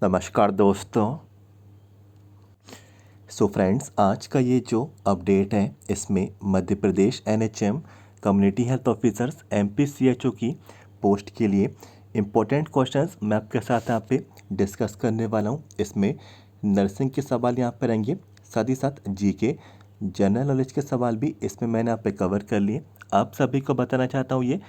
नमस्कार दोस्तों। फ्रेंड्स, आज का ये जो अपडेट है इसमें Madhya Pradesh NHM community health officers एमपीसीएचओ की पोस्ट के लिए इम्पोर्टेंट क्वेश्चंस मैं आपके साथ यहाँ पे डिस्कस करने वाला हूँ। इसमें नर्सिंग के सवाल यहाँ पे रहेंगे, साथ ही साथ जीके जनरल नॉलेज के सवाल भी इसमें मैंने यहाँ पे कवर कर लिए। आप सभी को बताना चाहता हूँ ये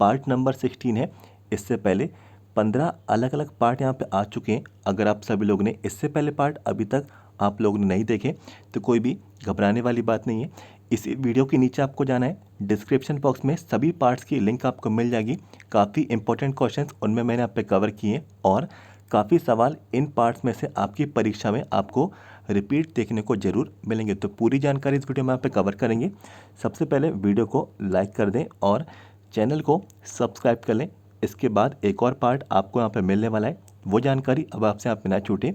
पार्ट नंबर 16 है। इससे पहले 15 अलग अलग पार्ट यहाँ पे आ चुके हैं। अगर आप सभी लोगों ने इससे पहले पार्ट अभी तक आप लोगों ने नहीं देखे तो कोई भी घबराने वाली बात नहीं है। इसी वीडियो के नीचे आपको जाना है, डिस्क्रिप्शन बॉक्स में सभी पार्ट्स की लिंक आपको मिल जाएगी। काफ़ी इंपॉर्टेंट क्वेश्चंस उनमें मैंने आप पे कवर किए हैं और काफ़ी सवाल इन पार्ट्स में से आपकी परीक्षा में आपको रिपीट देखने को जरूर मिलेंगे। तो पूरी जानकारी इस वीडियो में आप पे कवर करेंगे। सबसे पहले वीडियो को लाइक कर दें और चैनल को सब्सक्राइब कर लें। इसके बाद एक और पार्ट आपको यहाँ पे मिलने वाला है, वो जानकारी अब आपसे यहाँ पे ना छूटे।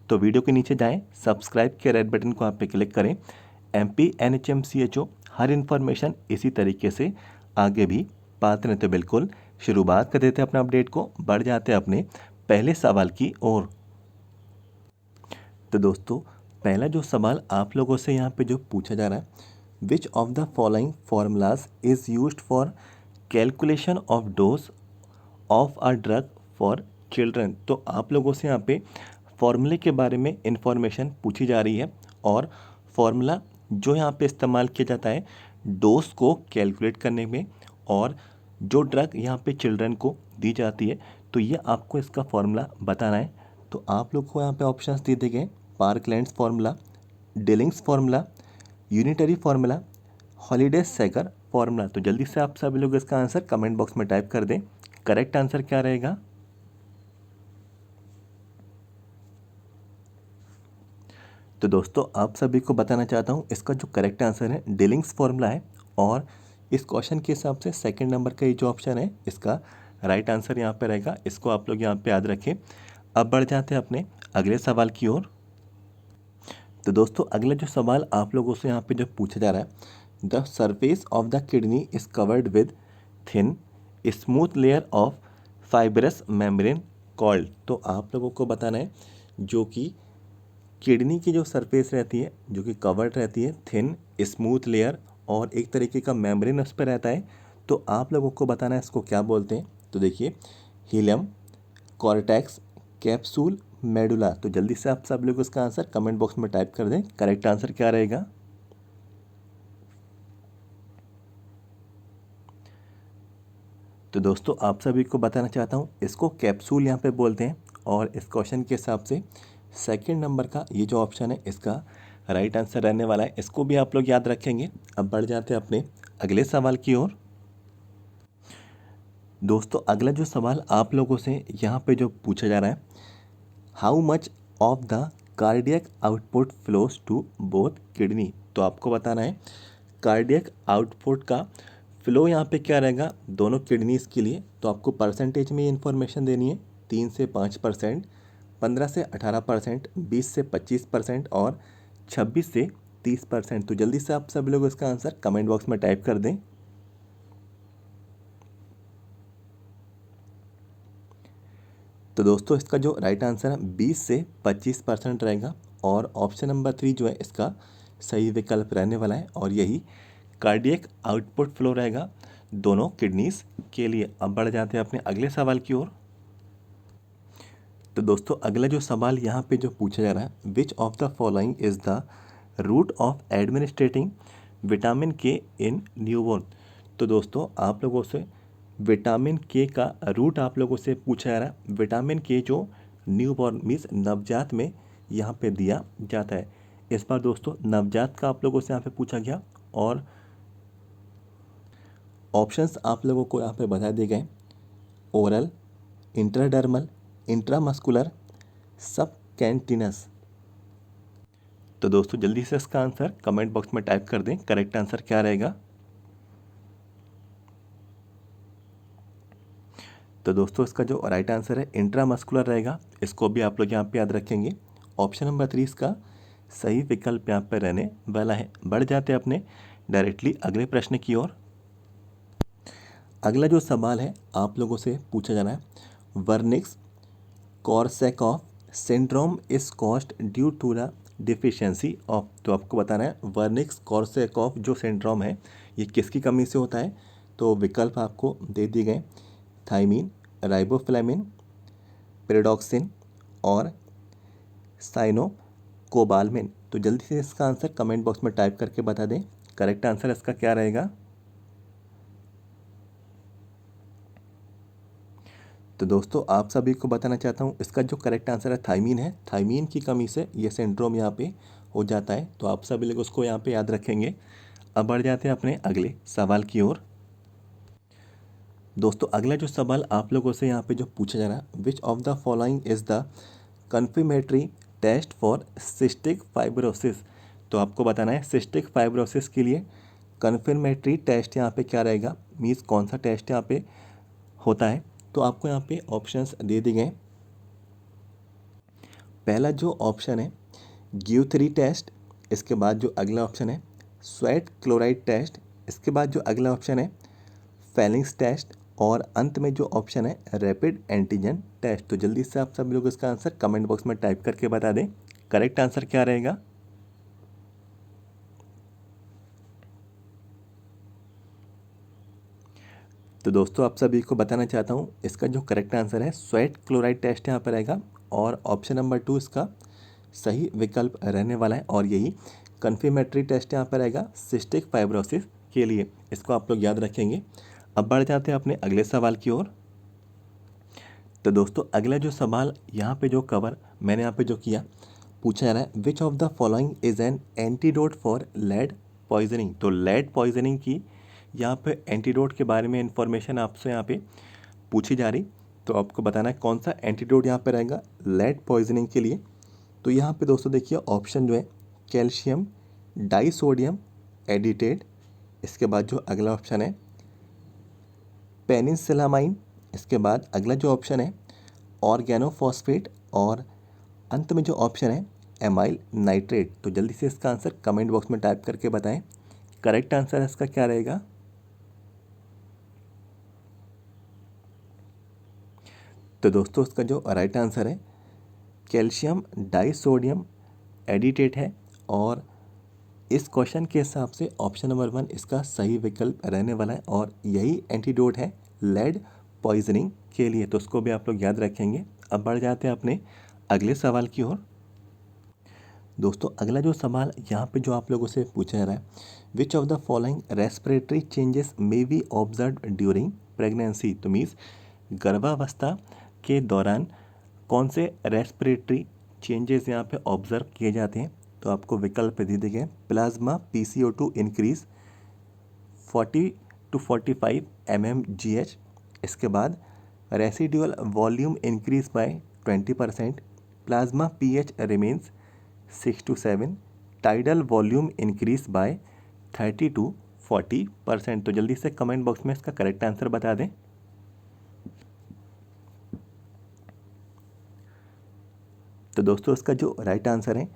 तो वीडियो के नीचे जाएं, सब्सक्राइब के रेड बटन को यहाँ पे क्लिक करें। एमपी एनएचएमसीएचओ हर इन्फॉर्मेशन इसी तरीके से आगे भी पाते रहें। तो बिल्कुल शुरुआत कर देते हैं अपना अपडेट को, बढ़ जाते हैं अपने पहले सवाल की ओर। तो दोस्तों, पहला जो सवाल आप लोगों से यहाँ पे जो पूछा जा रहा है, which of the following formulas is used for calculation of dose of a drug for children. तो आप लोगों से यहाँ पे फॉर्मूले के बारे में इंफॉर्मेशन पूछी जा रही है और फॉर्मूला जो यहाँ पे इस्तेमाल किया जाता है डोज को कैलकुलेट करने में और जो ड्रग यहाँ पे चिल्ड्रन को दी जाती है, तो ये आपको इसका फॉर्मूला बताना है। तो आप लोग को यहाँ पे ऑप्शंस दे दिए गए, Parklands formula, Dilling's formula, unitary formula, Holliday Segar formula. तो जल्दी से आप सभी लोग इसका आंसर कमेंट बॉक्स में टाइप कर दें। करेक्ट आंसर क्या रहेगा? तो दोस्तों, आप सभी को बताना चाहता हूँ इसका जो करेक्ट आंसर है डिलिंग्स फार्मूला है और इस क्वेश्चन के हिसाब से सेकंड नंबर का ये जो ऑप्शन है इसका राइट आंसर यहाँ पे रहेगा। इसको आप लोग यहाँ पे याद रखें। अब बढ़ जाते हैं अपने अगले सवाल की ओर। तो दोस्तों, अगला जो सवाल आप लोगों से यहाँ पे जो पूछा जा रहा है, the surface of the kidney is covered with thin smooth layer of fibrous membrane called. तो आप लोगों को बताना है जो कि किडनी की जो सरफेस रहती है जो कि कवर्ड रहती है थिन स्मूथ लेयर और एक तरीके का मेम्ब्रेन उस पर रहता है, तो आप लोगों को बताना है इसको क्या बोलते हैं। तो देखिए, हीलियम, कॉर्टेक्स, कैप्सूल, मेडुला। तो जल्दी से आप सब लोग इसका आंसर कमेंट बॉक्स में टाइप कर दें। करेक्ट आंसर क्या रहेगा? तो दोस्तों, आप सभी को बताना चाहता हूँ इसको कैप्सूल यहाँ पे बोलते हैं और इस क्वेश्चन के हिसाब से सेकंड नंबर का ये जो ऑप्शन है इसका राइट आंसर रहने वाला है। इसको भी आप लोग याद रखेंगे। अब बढ़ जाते हैं अपने अगले सवाल की ओर। दोस्तों, अगला जो सवाल आप लोगों से यहाँ पे जो पूछा जा रहा है, how much of the cardiac output flows to both kidney. तो आपको बताना है कार्डियक आउटपुट का फ्लो यहाँ पे क्या रहेगा दोनों किडनीज के लिए। तो आपको परसेंटेज में ये इन्फॉर्मेशन देनी है, 3 से 5%, 15 से 18%, 20 से 25% और 26 से 30%। तो जल्दी से आप सब लोग इसका आंसर कमेंट बॉक्स में टाइप कर दें। तो दोस्तों, इसका जो राइट आंसर है 20 से 25% रहेगा और ऑप्शन नंबर 3 जो है इसका सही विकल्प रहने वाला है और यही कार्डियक आउटपुट फ्लो रहेगा दोनों किडनीज के लिए। अब बढ़ जाते हैं अपने अगले सवाल की ओर। तो दोस्तों, अगला जो सवाल यहाँ पे जो पूछा जा रहा है, which of the following is the root of administrating vitamin K in newborn. तो दोस्तों, आप लोगों से विटामिन के का रूट आप लोगों से पूछा जा रहा है। विटामिन के जो न्यूबॉर्न मीन्स नवजात में यहाँ पे दिया जाता है। इस बार दोस्तों नवजात का आप लोगों से यहाँ पे पूछा गया और ऑप्शंस आप लोगों को यहाँ पे बता दिए गए, ओरल, इंट्राडर्मल, इंट्रामस्कुलर, सब कैंटिनस। तो दोस्तों, जल्दी से इसका आंसर कमेंट बॉक्स में टाइप कर दें। करेक्ट आंसर क्या रहेगा? तो दोस्तों, इसका जो राइट आंसर है इंट्रामस्कुलर रहेगा। इसको भी आप लोग यहाँ पे याद रखेंगे। ऑप्शन नंबर 3 इसका सही विकल्प यहाँ पे रहने वाला है। बढ़ जाते हैं अपने डायरेक्टली अगले प्रश्न की ओर। अगला जो सवाल है आप लोगों से पूछा जाना है, Wernicke's Korsakoff syndrome is caused due to the deficiency of, तो आपको बताना है वर्निक्स कॉर्सैकॉफ जो सिंड्रोम है ये किसकी कमी से होता है। तो विकल्प आपको दे दिए गए, थाइमीन, राइबोफ्लेविन, पेरिडॉक्सिन और साइनोकोबालमिन। तो जल्दी से इसका आंसर कमेंट बॉक्स में टाइप करके बता दें, करेक्ट आंसर इसका क्या रहेगा। तो दोस्तों आप सभी को बताना चाहता हूँ इसका जो करेक्ट आंसर है थाइमीन है। थाइमीन की कमी से ये सिंड्रोम यहाँ पे हो जाता है, तो आप सभी लोग उसको यहाँ पे याद रखेंगे। अब बढ़ जाते हैं अपने अगले सवाल की ओर। दोस्तों अगला जो सवाल आप लोगों से यहाँ पे जो पूछा जा रहा है, which of the following is the confirmatory test for cystic fibrosis. तो आपको बताना है सिस्टिक फाइब्रोसिस के लिए कन्फर्मेटरी टेस्ट यहाँ पे क्या रहेगा, मीन्स कौन सा टेस्ट यहाँ पे होता है। तो आपको यहाँ पे ऑप्शंस दे दिए गए। पहला जो ऑप्शन है ग्यू3 टेस्ट, इसके बाद जो अगला ऑप्शन है स्वेट क्लोराइड टेस्ट, इसके बाद जो अगला ऑप्शन है फेलिंग्स टेस्ट और अंत में जो ऑप्शन है रैपिड एंटीजन टेस्ट। तो जल्दी से आप सब लोग इसका आंसर कमेंट बॉक्स में टाइप करके बता दें, करेक्ट आंसर क्या रहेगा। तो दोस्तों आप सभी को बताना चाहता हूँ इसका जो करेक्ट आंसर है स्वेट क्लोराइड टेस्ट यहाँ पर रहेगा और ऑप्शन नंबर 2 इसका सही विकल्प रहने वाला है और यही कन्फर्मेटरी टेस्ट यहाँ पर रहेगा सिस्टिक फाइब्रोसिस के लिए। इसको आप लोग याद रखेंगे। अब बढ़ जाते हैं अपने अगले सवाल की ओर। तो दोस्तों अगला जो सवाल यहाँ पे जो कवर मैंने यहाँ पे जो किया, पूछा जा रहा है which of the following is an antidote for lead poisoning. तो लेड पॉइजनिंग की यहाँ पे एंटीडोट के बारे में इंफॉर्मेशन आपसे यहाँ पे पूछी जा रही। तो आपको बताना है कौन सा एंटीडोट यहाँ पे रहेगा लेड पॉइजनिंग के लिए। तो यहाँ पे दोस्तों देखिए ऑप्शन जो है कैल्शियम डाइसोडियम एडिटेट, इसके बाद जो अगला ऑप्शन है पेनिसिलामाइन, इसके बाद अगला जो ऑप्शन है ऑर्गेनोफॉस्फेट और अंत में जो ऑप्शन है एमाइल नाइट्रेट। तो जल्दी से इसका आंसर कमेंट बॉक्स में टाइप करके बताएं, करेक्ट आंसर इसका क्या रहेगा। तो दोस्तों इसका जो राइट आंसर है कैल्शियम डाइसोडियम एडिटेट है और इस क्वेश्चन के हिसाब से ऑप्शन नंबर 1 इसका सही विकल्प रहने वाला है और यही एंटीडोट है लेड पॉइजनिंग के लिए। तो उसको भी आप लोग याद रखेंगे। अब बढ़ जाते हैं अपने अगले सवाल की ओर। दोस्तों अगला जो सवाल यहाँ पे जो आप लोगों से पूछा जा रहा है which of the following respiratory changes may be observe during pregnancy. तो मीन्स गर्भावस्था के दौरान कौन से रेस्पिरेटरी चेंजेस यहाँ पे ऑब्जर्व किए जाते हैं। तो आपको विकल्प दे दिए गए plasma PCO2 increase 40 to 45 mmGH, इसके बाद residual volume increase by 20%, plasma pH remains 6 to 7, tidal volume increase by 30 to 40%। तो जल्दी से कमेंट बॉक्स में इसका करेक्ट आंसर बता दें। तो दोस्तों इसका जो राइट आंसर है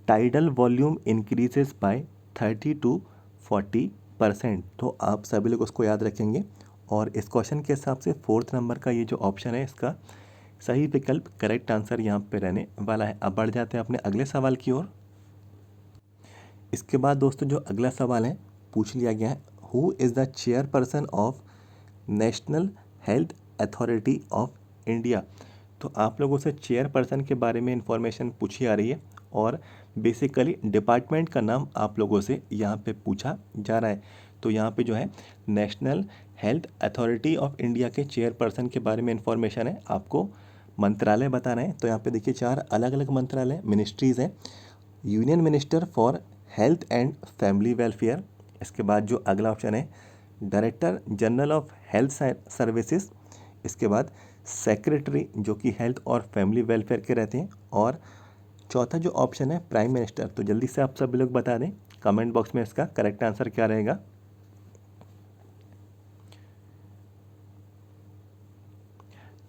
tidal volume increases by 30 to 40%। तो आप सभी लोग उसको याद रखेंगे और इस क्वेश्चन के हिसाब से 4th नंबर का ये जो ऑप्शन है इसका सही विकल्प करेक्ट आंसर यहाँ पे रहने वाला है। अब बढ़ जाते हैं अपने अगले सवाल की ओर। इसके बाद दोस्तों जो अगला सवाल है पूछ लिया गया है who is the chairperson of national health authority of India. तो आप लोगों से चेयरपर्सन के बारे में इंफॉर्मेशन पूछी आ रही है और बेसिकली डिपार्टमेंट का नाम आप लोगों से यहाँ पे पूछा जा रहा है। तो यहाँ पे जो है national health authority of India के चेयरपर्सन के बारे में इंफॉर्मेशन है, आपको मंत्रालय बताना है। तो यहाँ पे देखिए 4 अलग अलग मंत्रालय मिनिस्ट्रीज़ हैं। Union minister for health and family welfare, इसके बाद जो अगला ऑप्शन है director general of health services, इसके बाद सेक्रेटरी जो कि हेल्थ और फैमिली वेलफेयर के रहते हैं और चौथा जो ऑप्शन है प्राइम मिनिस्टर। तो जल्दी से आप सभी लोग बता दें कमेंट बॉक्स में इसका करेक्ट आंसर क्या रहेगा।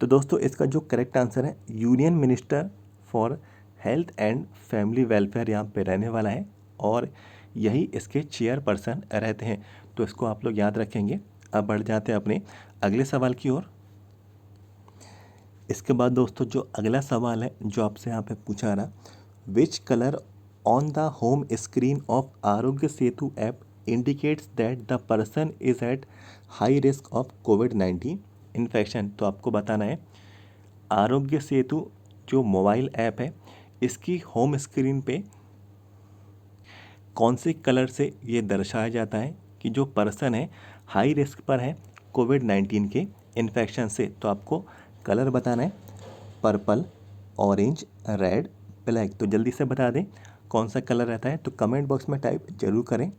तो दोस्तों इसका जो करेक्ट आंसर है union minister for health and family welfare यहाँ पे रहने वाला है और यही इसके चेयरपर्सन रहते हैं। तो इसको आप लोग याद रखेंगे। अब बढ़ जाते हैं अपने अगले सवाल की ओर। इसके बाद दोस्तों जो अगला सवाल है जो आपसे यहाँ पे पूछा रहा, which colour on the home screen of Aarogya Setu app indicates that the person is at high risk of कोविड-19 इन्फेक्शन। तो आपको बताना है आरोग्य सेतु जो मोबाइल ऐप है इसकी होम स्क्रीन पे कौन से कलर से ये दर्शाया जाता है कि जो पर्सन है हाई रिस्क पर है कोविड-19 के इन्फेक्शन से। तो आपको कलर बताना है पर्पल, ऑरेंज, रेड, ब्लैक। तो जल्दी से बता दें कौन सा कलर रहता है, तो कमेंट बॉक्स में टाइप जरूर करें।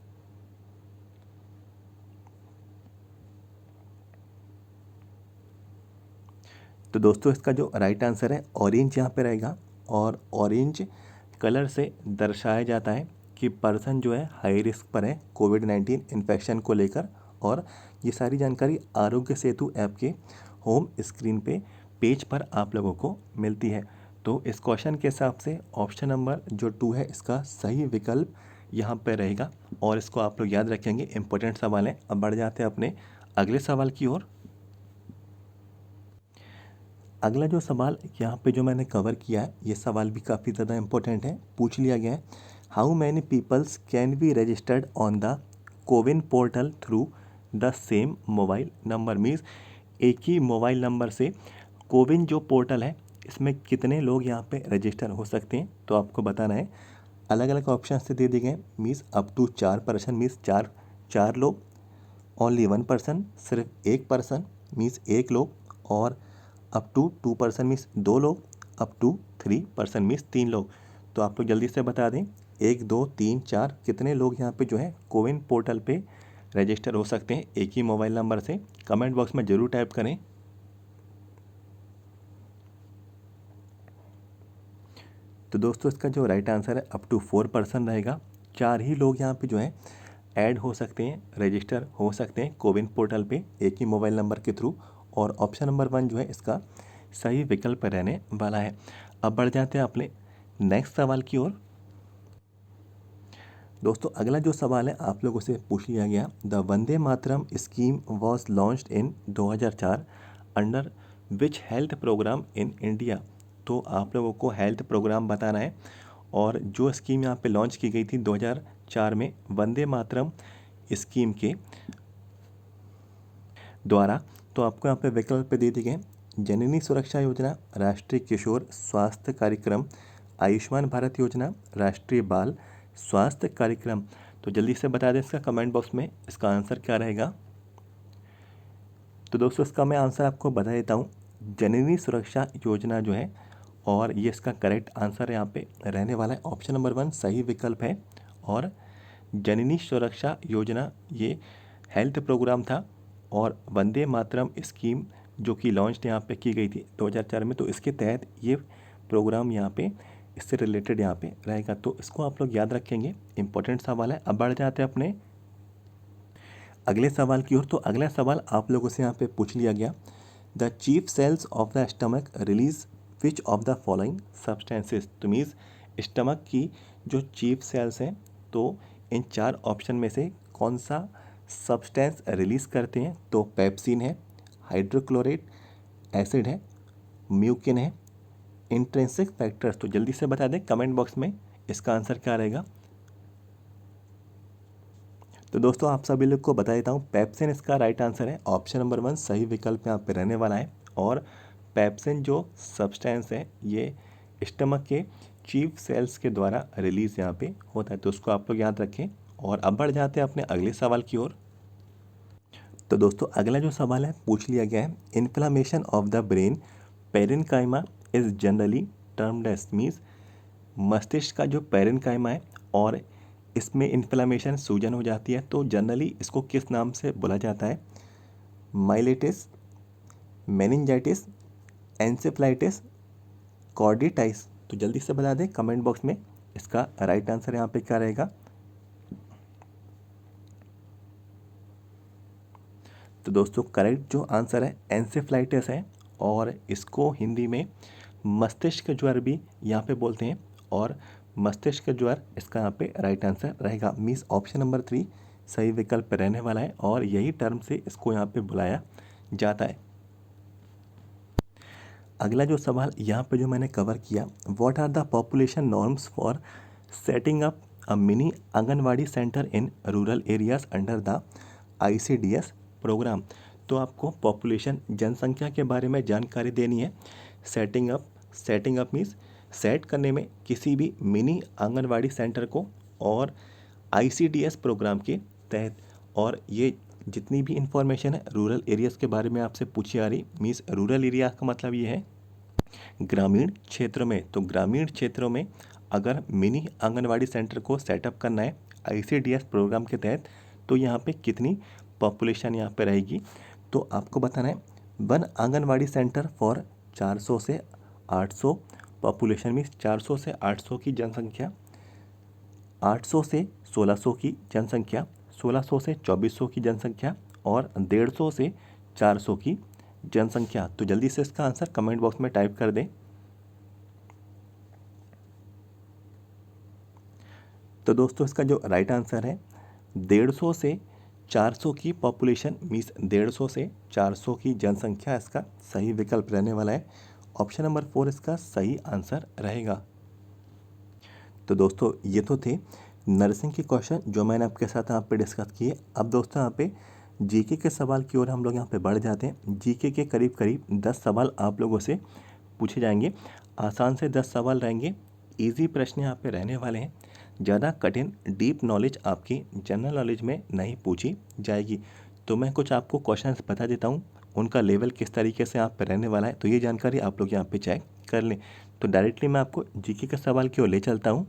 तो दोस्तों इसका जो राइट आंसर है ऑरेंज यहाँ पे रहेगा, और ऑरेंज कलर से दर्शाया जाता है कि पर्सन जो है हाई रिस्क पर है कोविड-19 इन्फेक्शन को लेकर। और ये सारी जानकारी आरोग्य सेतु ऐप के होम स्क्रीन पे पेज पर आप लोगों को मिलती है। तो इस क्वेश्चन के हिसाब से ऑप्शन नंबर जो 2 है इसका सही विकल्प यहाँ पे रहेगा, और इसको आप लोग याद रखेंगे, इंपॉर्टेंट सवाल है। अब बढ़ जाते हैं अपने अगले सवाल की ओर। अगला जो सवाल यहाँ पे जो मैंने कवर किया है ये सवाल भी काफ़ी ज़्यादा इंपॉर्टेंट है। पूछ लिया गया है, how many peoples can be registered on the CoWIN portal through the same mobile number. Means एक ही मोबाइल नंबर से कोविन जो पोर्टल है इसमें कितने लोग यहाँ पे रजिस्टर हो सकते हैं। तो आपको बताना है, अलग अलग ऑप्शन से दे दिए गए। Means up to 4 person, means चार लोग, ओनली 1 पर्सन, सिर्फ एक पर्सन मीन्स एक लोग, और अप टू 2 पर्सन मीन्स 2 लोग, अप टू 3 पर्सन मीन्स 3 लोग। तो आप लोग जल्दी से बता दें 1, 2, 3, 4 कितने लोग यहाँ पे जो है कोविन पोर्टल पे रजिस्टर हो सकते हैं एक ही मोबाइल नंबर से। कमेंट बॉक्स में ज़रूर टाइप करें। तो दोस्तों इसका जो राइट आंसर है अप टू 4 पर्सन रहेगा। 4 ही लोग यहाँ पे जो है ऐड हो सकते हैं, रजिस्टर हो सकते हैं कोविन पोर्टल पे एक ही मोबाइल नंबर के थ्रू। और ऑप्शन नंबर 1 जो है इसका सही विकल्प रहने वाला है। अब बढ़ जाते हैं अपने नेक्स्ट सवाल की ओर। दोस्तों अगला जो सवाल है आप लोगों से पूछ लिया गया, the Vande Mataram scheme was launched in 2004 under which health programme in India. तो आप लोगों को हेल्थ प्रोग्राम बताना है, और जो स्कीम यहाँ पे लॉन्च की गई थी 2004 में वंदे मातरम स्कीम के द्वारा। तो आपको यहाँ पे विकल्प दे दिए गए, जननी सुरक्षा योजना, राष्ट्रीय किशोर स्वास्थ्य कार्यक्रम, आयुष्मान भारत योजना, राष्ट्रीय बाल स्वास्थ्य कार्यक्रम। तो जल्दी से बता दें इसका कमेंट बॉक्स में इसका आंसर क्या रहेगा। तो दोस्तों इसका मैं आंसर आपको बता देता हूँ, जननी सुरक्षा योजना जो है, और ये इसका करेक्ट आंसर यहाँ पे रहने वाला है। ऑप्शन नंबर 1 सही विकल्प है, और जननी सुरक्षा योजना ये हेल्थ प्रोग्राम था, और वंदे मातरम स्कीम जो कि लॉन्च यहाँ पे की गई थी 2004 में, तो इसके तहत ये प्रोग्राम यहाँ पे इससे रिलेटेड यहाँ पे रहेगा। तो इसको आप लोग याद रखेंगे, इंपॉर्टेंट सवाल है। अब बढ़ जाते हैं अपने अगले सवाल की ओर। तो अगला सवाल आप लोगों से यहाँ पे पूछ लिया गया, the chief cells of the stomach release which of the following substances. तो मीन्स स्टमक की जो चीफ सेल्स हैं तो इन 4 ऑप्शन में से कौन सा सब्सटेंस रिलीज़ करते हैं। तो पेप्सिन है, हाइड्रोक्लोरेट एसिड है, म्यूकिन है, इंट्रिंसिक फैक्टर्स। तो जल्दी से बता दें कमेंट बॉक्स में इसका आंसर क्या रहेगा। तो दोस्तों आप सभी लोग को बता देता हूँ, पेप्सिन इसका राइट आंसर है। ऑप्शन नंबर 1 सही विकल्प यहाँ पे रहने वाला है, और पेप्सिन जो सब्सटेंस है ये स्टमक के चीफ सेल्स के द्वारा रिलीज यहाँ पे होता है। तो उसको आप लोग याद रखें। और अब बढ़ जाते हैं अपने अगले सवाल की ओर। तो दोस्तों अगला जो सवाल है पूछ लिया गया है, inflammation of the brain parenchyma is generally termed as. Means मस्तिष्क का जो पेरेन्काइमा है और इसमें इन्फ्लामेशन सूजन हो जाती है, तो जनरली इसको किस नाम से बोला जाता है। माइलेटिस, मेनिंजाइटिस, एंसेफ्लाइटिस, कॉर्डिटाइस। तो जल्दी से बता दें कमेंट बॉक्स में इसका राइट आंसर यहाँ पे क्या रहेगा। तो दोस्तों करेक्ट जो आंसर है एंसेफ्लाइटिस है, और इसको हिंदी में मस्तिष्क ज्वर भी यहाँ पे बोलते हैं, और मस्तिष्क ज्वर इसका यहाँ पे राइट आंसर रहेगा। मीन्स ऑप्शन नंबर 3 सही विकल्प रहने वाला है, और यही टर्म से इसको यहाँ पे बुलाया जाता है। अगला जो सवाल यहाँ पे जो मैंने कवर किया, what are the population norms for setting up a mini anganwadi centre in rural areas under the ICDS programme. तो आपको पॉपुलेशन जनसंख्या के बारे में जानकारी देनी है। सेटिंग अप मीन्स सेट करने में किसी भी मिनी आंगनवाड़ी सेंटर को, और ICDS प्रोग्राम के तहत। और ये जितनी भी इंफॉर्मेशन है रूरल एरियाज़ के बारे में आपसे पूछी आ रही, मीन्स रूरल एरिया का मतलब ये है ग्रामीण क्षेत्र में। तो ग्रामीण क्षेत्रों में अगर मिनी आंगनवाड़ी सेंटर को सेटअप करना है ICDS प्रोग्राम के तहत, तो यहाँ पे कितनी पॉपुलेशन यहाँ पे रहेगी। तो आपको बताना है 1 आंगनवाड़ी सेंटर फॉर 400 से 800 पॉपुलेशन, मीन्स 400 से 800 की जनसंख्या, 800 से 1600 की जनसंख्या, 1600 से 2400 की जनसंख्या, और 150 से 400 की जनसंख्या। तो जल्दी से इसका आंसर कमेंट बॉक्स में टाइप कर दें। तो दोस्तों इसका जो राइट आंसर है 150 से 400 की पॉपुलेशन, मीन्स 150 से 400 की जनसंख्या इसका सही विकल्प रहने वाला है। ऑप्शन नंबर 4 इसका सही आंसर रहेगा। तो दोस्तों ये तो थे नर्सिंग के क्वेश्चन जो मैंने आपके साथ यहाँ पे डिस्कस किए। अब दोस्तों यहाँ पे जीके के सवाल की ओर हम लोग यहाँ पे बढ़ जाते हैं। जीके के करीब करीब 10 सवाल आप लोगों से पूछे जाएंगे। आसान से 10 सवाल रहेंगे, इजी प्रश्न यहाँ पे रहने वाले हैं। ज़्यादा कठिन डीप नॉलेज आपकी जनरल नॉलेज में नहीं पूछी जाएगी। तो मैं कुछ आपको क्वेश्चंस बता देता हूँ, उनका लेवल किस तरीके से आप पे रहने वाला है, तो ये जानकारी आप लोग यहाँ पे चेक कर लें। तो डायरेक्टली मैं आपको जीके के सवाल की ओर ले चलता हूँ।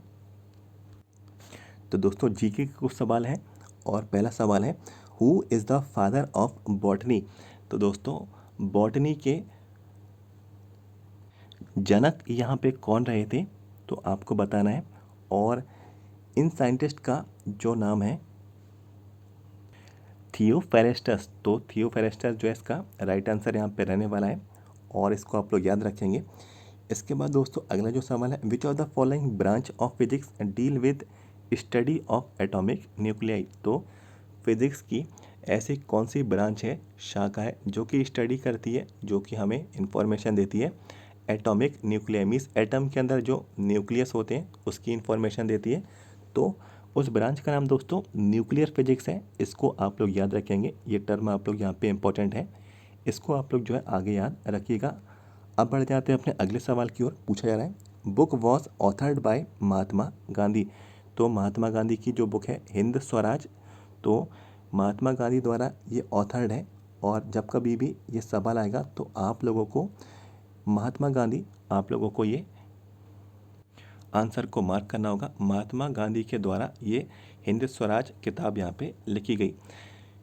तो दोस्तों जीके के कुछ सवाल हैं, और पहला सवाल है who is the father of botany. तो दोस्तों बॉटनी के जनक यहाँ पे कौन रहे थे, तो आपको बताना है। और इन साइंटिस्ट का जो नाम है थियोफेरेस्टस। तो थियोफेरेस्टस जो है इसका राइट आंसर यहाँ पे रहने वाला है, और इसको आप लोग याद रखेंगे। इसके बाद दोस्तों अगला जो सवाल है which of the following branch of physics deal with study of atomic nuclei. तो फिजिक्स की ऐसी कौन सी ब्रांच है, शाखा है, जो कि स्टडी करती है, जो कि हमें इंफॉर्मेशन देती है एटॉमिक न्यूक्लियाई, मीन्स एटम के अंदर जो न्यूक्लियस होते हैं उसकी इंफॉर्मेशन देती है। तो उस ब्रांच का नाम दोस्तों न्यूक्लियर फिजिक्स है। इसको आप लोग याद रखेंगे, ये टर्म आप लोग यहाँ पे इंपॉर्टेंट है, इसको आप लोग जो है आगे याद रखिएगा। अब बढ़ जाते हैं अपने अगले सवाल की ओर। पूछा जा रहा है book was authored bye Mahatma Gandhi. तो महात्मा गांधी की जो बुक है हिंद स्वराज, तो महात्मा गांधी द्वारा ये ऑथर्ड है। और जब कभी भी ये सवाल आएगा तो आप लोगों को महात्मा गांधी, आप लोगों को ये आंसर को मार्क करना होगा। महात्मा गांधी के द्वारा ये हिंद स्वराज किताब यहाँ पे लिखी गई।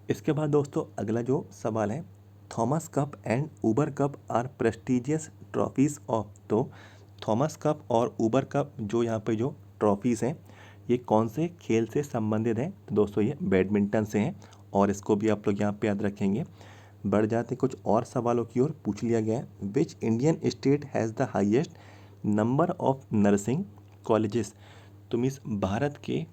इसके बाद दोस्तों अगला जो सवाल है Thomas cup and Uber cup are prestigious trophies of. तो थॉमस कप और ऊबर कप जो यहाँ पे जो ट्रॉफीज़ हैं ये कौन से खेल से संबंधित हैं, तो दोस्तों ये बैडमिंटन से हैं, और इसको भी आप लोग यहाँ पे याद रखेंगे। बढ़ जाते कुछ और सवालों की ओर। पूछ लिया गया है which Indian state has the highest number of nursing colleges. तो मीन्स भारत के,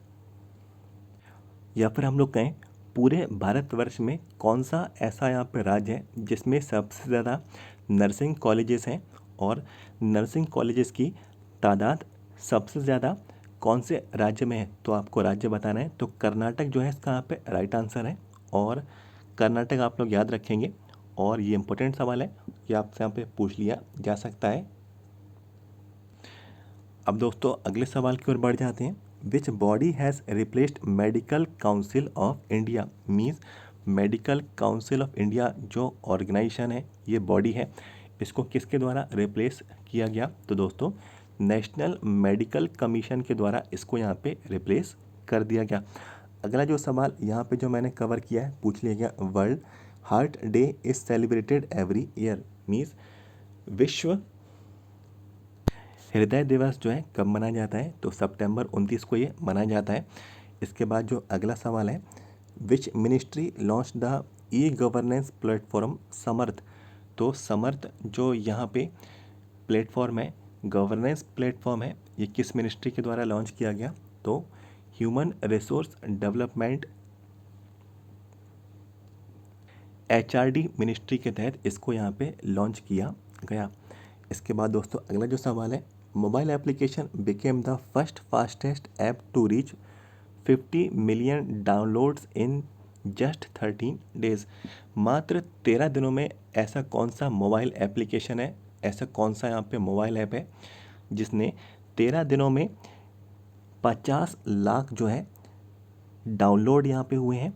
या फिर हम लोग कहें पूरे भारतवर्ष में कौन सा ऐसा यहाँ पे राज्य है जिसमें सबसे ज़्यादा नर्सिंग कॉलेजेस हैं, और नर्सिंग कॉलेजेस की तादाद सबसे ज़्यादा कौन से राज्य में है। तो आपको राज्य बताना है। तो कर्नाटक जो है इसका यहाँ पे राइट आंसर है, और कर्नाटक आप लोग याद रखेंगे। और ये इंपॉर्टेंट सवाल है, ये आपसे यहाँ पे पूछ लिया जा सकता है। अब दोस्तों अगले सवाल की ओर बढ़ जाते हैं which body has replaced medical council of India. Means medical council of India जो ऑर्गेनाइजेशन है, ये बॉडी है, इसको किसके द्वारा रिप्लेस किया गया। तो दोस्तों नेशनल मेडिकल कमीशन के द्वारा इसको यहाँ पे रिप्लेस कर दिया गया। अगला जो सवाल यहाँ पे जो मैंने कवर किया है, पूछ लिया गया world heart day is celebrated every year. Means विश्व हृदय दिवस जो है कब मनाया जाता है, तो सितंबर 29 को ये मनाया जाता है। इसके बाद जो अगला सवाल है which ministry launch the e governance platform Samarth. तो समर्थ जो यहाँ पे प्लेटफॉर्म है, गवर्नेंस प्लेटफॉर्म है, ये किस मिनिस्ट्री के द्वारा लॉन्च किया गया, तो human resource development HRD ministry के तहत इसको यहाँ पे लॉन्च किया गया। इसके बाद दोस्तों अगला जो सवाल है, mobile application became the first fastest app to reach 50 million downloads in just 13 days. मात्र 13 दिनों में ऐसा कौन सा मोबाइल एप्लीकेशन है, ऐसा कौन सा यहाँ पे मोबाइल ऐप है जिसने 13 दिनों में 50 लाख जो है डाउनलोड यहाँ पे हुए हैं।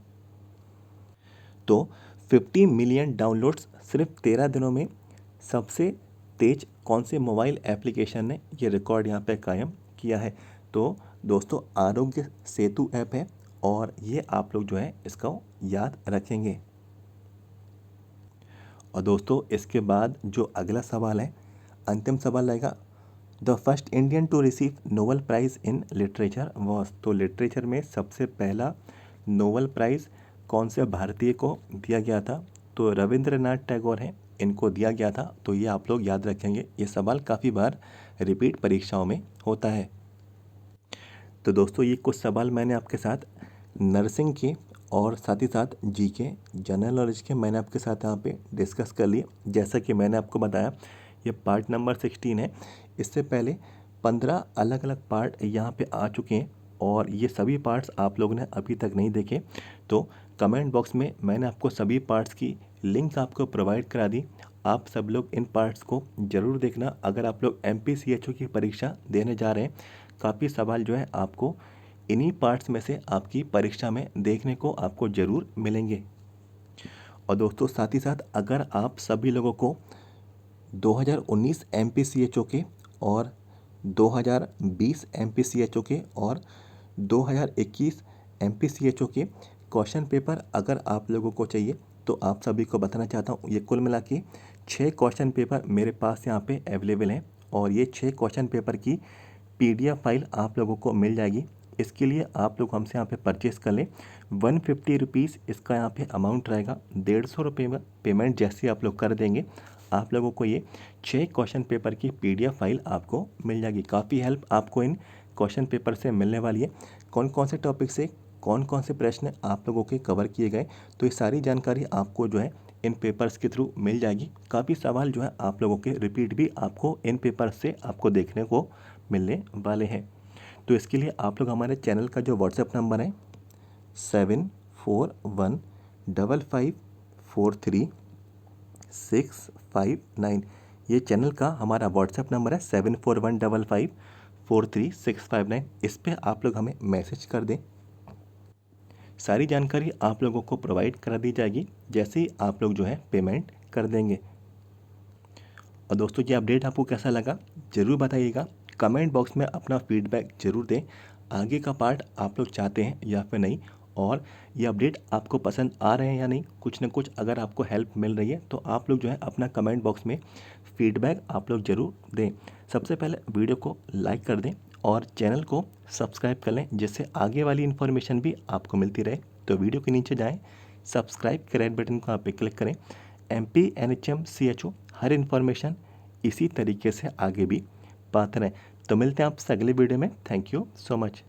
तो 50 मिलियन डाउनलोड्स सिर्फ 13 दिनों में सबसे तेज कौन से मोबाइल एप्लीकेशन ने ये रिकॉर्ड यहाँ पे कायम किया है। तो दोस्तों आरोग्य सेतु ऐप है और ये आप लोग जो है इसको याद रखेंगे। और दोस्तों इसके बाद जो अगला सवाल है, अंतिम सवाल रहेगा, the first Indian to receive Nobel prize in literature was. तो लिटरेचर में सबसे पहला नोबेल प्राइज़ कौन से भारतीय को दिया गया था। तो रविंद्रनाथ टैगोर हैं, इनको दिया गया था। तो ये आप लोग याद रखेंगे, ये सवाल काफ़ी बार रिपीट परीक्षाओं में होता है। तो दोस्तों ये कुछ सवाल मैंने आपके साथ नर्सिंग के और साथ ही साथ जीके जनरल नॉलेज के मैंने आपके साथ यहाँ पे डिस्कस कर लिए। जैसा कि मैंने आपको बताया ये पार्ट नंबर 16 है। इससे पहले 15 अलग अलग पार्ट यहाँ पे आ चुके हैं और ये सभी पार्ट्स आप लोगों ने अभी तक नहीं देखे तो कमेंट बॉक्स में मैंने आपको सभी पार्ट्स की लिंक आपको प्रोवाइड करा दी। आप सब लोग इन पार्ट्स को ज़रूर देखना। अगर आप लोग MPCHO की परीक्षा देने जा रहे हैं, काफ़ी सवाल जो है आपको इन्हीं पार्ट्स में से आपकी परीक्षा में देखने को आपको ज़रूर मिलेंगे। और दोस्तों साथ ही साथ अगर आप सभी लोगों को 2019 MPCHO के और 2020 MPCHO के और 2021 MPCHO के क्वेश्चन पेपर अगर आप लोगों को चाहिए तो आप सभी को बताना चाहता हूँ, ये कुल मिला के 6 क्वेश्चन पेपर मेरे पास यहाँ पे अवेलेबल हैं और ये 6 क्वेश्चन पेपर की PDF फाइल आप लोगों को मिल जाएगी। इसके लिए आप लोग हमसे यहाँ पे परचेस कर लें। 150 रुपीज़ इसका यहाँ पे अमाउंट रहेगा। 150 रुपये में पेमेंट जैसे आप लोग कर देंगे आप लोगों को ये 6 क्वेश्चन पेपर की PDF फाइल आपको मिल जाएगी। काफ़ी हेल्प आपको इन क्वेश्चन पेपर से मिलने वाली है। कौन कौन से टॉपिक से कौन कौन से प्रश्न आप लोगों के कवर किए गए, तो ये सारी जानकारी आपको जो है इन पेपर्स के थ्रू मिल जाएगी। काफ़ी सवाल जो है आप लोगों के रिपीट भी आपको इन पेपर्स से आपको देखने को मिलने वाले हैं। तो इसके लिए आप लोग हमारे चैनल का जो व्हाट्सएप नंबर है 74155543 ये चैनल का हमारा व्हाट्सएप नंबर है 74155543 इस पे आप लोग हमें मैसेज कर दें। सारी जानकारी आप लोगों को प्रोवाइड करा दी जाएगी जैसे ही आप लोग जो है पेमेंट कर देंगे। और दोस्तों ये अपडेट आपको कैसा लगा ज़रूर बताइएगा। कमेंट बॉक्स में अपना फीडबैक ज़रूर दें, आगे का पार्ट आप लोग चाहते हैं या फिर नहीं, और ये अपडेट आपको पसंद आ रहे हैं या नहीं। कुछ ना कुछ अगर आपको हेल्प मिल रही है तो आप लोग जो है अपना कमेंट बॉक्स में फीडबैक आप लोग ज़रूर दें। सबसे पहले वीडियो को लाइक कर दें और चैनल को सब्सक्राइब कर लें जिससे आगे वाली इन्फॉर्मेशन भी आपको मिलती रहे। तो वीडियो के नीचे जाएँ, सब्सक्राइब के रेड बटन को आप पे क्लिक करें। MP NHM CHO हर इन्फॉर्मेशन इसी तरीके से आगे भी पाते रहें। तो मिलते हैं आपसे अगले वीडियो में। Thank you so much.